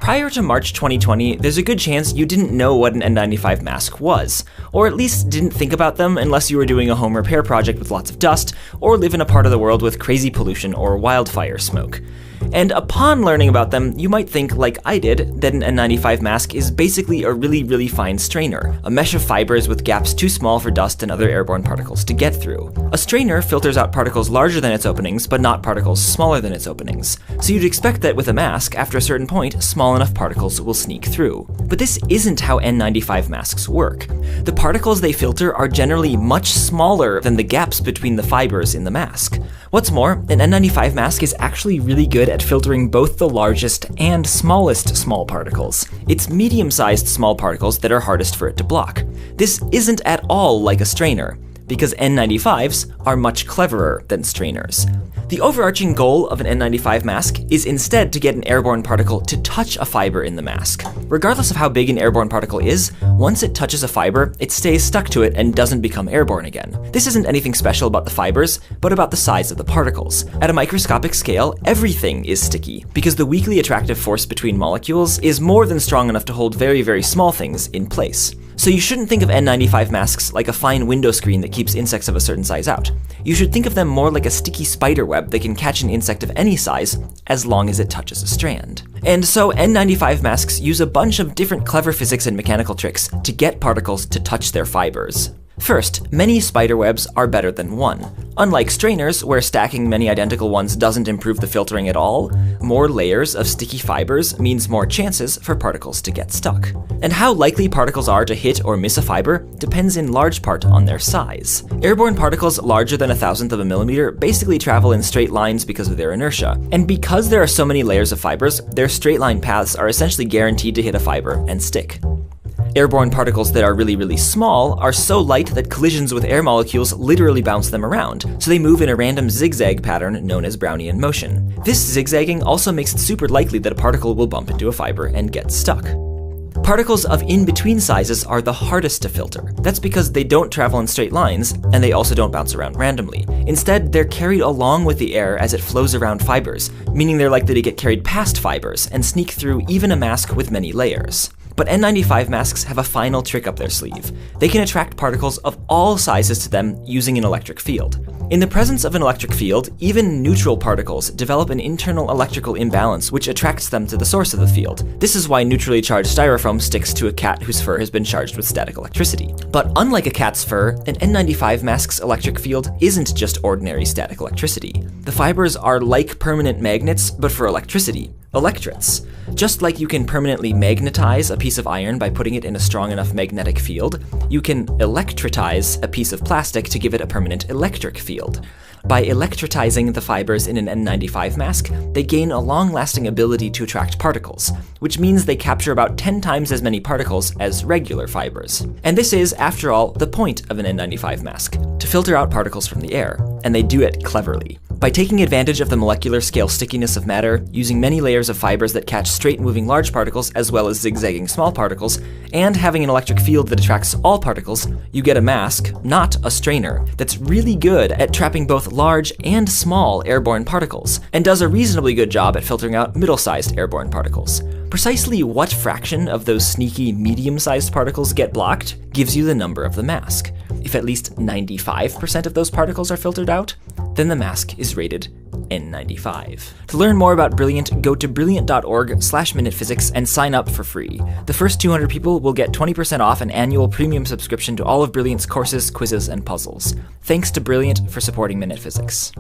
Prior to March 2020, there's a good chance you didn't know what an N95 mask was, or at least didn't think about them unless you were doing a home repair project with lots of dust, or live in a part of the world with crazy pollution or wildfire smoke. And upon learning about them, you might think, like I did, that an N95 mask is basically a really fine strainer, a mesh of fibers with gaps too small for dust and other airborne particles to get through. A strainer filters out particles larger than its openings, but not particles smaller than its openings. So you'd expect that with a mask, after a certain point, small enough particles will sneak through. But this isn't how N95 masks work. The particles they filter are generally much smaller than the gaps between the fibers in the mask. What's more, an N95 mask is actually really good at filtering both the largest and smallest small particles. It's medium-sized small particles that are hardest for it to block. This isn't at all like a strainer, because N95s are much cleverer than strainers. The overarching goal of an N95 mask is instead to get an airborne particle to touch a fiber in the mask. Regardless of how big an airborne particle is, once it touches a fiber, it stays stuck to it and doesn't become airborne again. This isn't anything special about the fibers, but about the size of the particles. At a microscopic scale, everything is sticky, because the weakly attractive force between molecules is more than strong enough to hold very small things in place. So you shouldn't think of N95 masks like a fine window screen that keeps insects of a certain size out. You should think of them more like a sticky spider web that can catch an insect of any size as long as it touches a strand. And so N95 masks use a bunch of different clever physics and mechanical tricks to get particles to touch their fibers. First, many spider webs are better than one. Unlike strainers, where stacking many identical ones doesn't improve the filtering at all, more layers of sticky fibers means more chances for particles to get stuck. And how likely particles are to hit or miss a fiber depends in large part on their size. Airborne particles larger than 1/1000th of a millimeter basically travel in straight lines because of their inertia. And because there are so many layers of fibers, their straight line paths are essentially guaranteed to hit a fiber and stick. Airborne particles that are really small are so light that collisions with air molecules literally bounce them around, so they move in a random zigzag pattern known as Brownian motion. This zigzagging also makes it super likely that a particle will bump into a fiber and get stuck. Particles of in-between sizes are the hardest to filter. That's because they don't travel in straight lines, and they also don't bounce around randomly. Instead, they're carried along with the air as it flows around fibers, meaning they're likely to get carried past fibers and sneak through even a mask with many layers. But N95 masks have a final trick up their sleeve. They can attract particles of all sizes to them using an electric field. In the presence of an electric field, even neutral particles develop an internal electrical imbalance which attracts them to the source of the field. This is why neutrally charged styrofoam sticks to a cat whose fur has been charged with static electricity. But unlike a cat's fur, an N95 mask's electric field isn't just ordinary static electricity. The fibers are like permanent magnets, but for electricity. Electrets. Just like you can permanently magnetize a piece of iron by putting it in a strong enough magnetic field, you can electritize a piece of plastic to give it a permanent electric field. By electritizing the fibers in an N95 mask, they gain a long-lasting ability to attract particles, which means they capture about 10 times as many particles as regular fibers. And this is, after all, the point of an N95 mask, to filter out particles from the air, and they do it cleverly. By taking advantage of the molecular scale stickiness of matter, using many layers of fibers that catch straight-moving large particles as well as zigzagging small particles, and having an electric field that attracts all particles, you get a mask, not a strainer, that's really good at trapping both large and small airborne particles, and does a reasonably good job at filtering out middle-sized airborne particles. Precisely what fraction of those sneaky medium-sized particles get blocked gives you the number of the mask. If at least 95% of those particles are filtered out, then the mask is rated N95. To learn more about Brilliant, go to brilliant.org/minutephysics and sign up for free. The first 200 people will get 20% off an annual premium subscription to all of Brilliant's courses, quizzes, and puzzles. Thanks to Brilliant for supporting Minute Physics.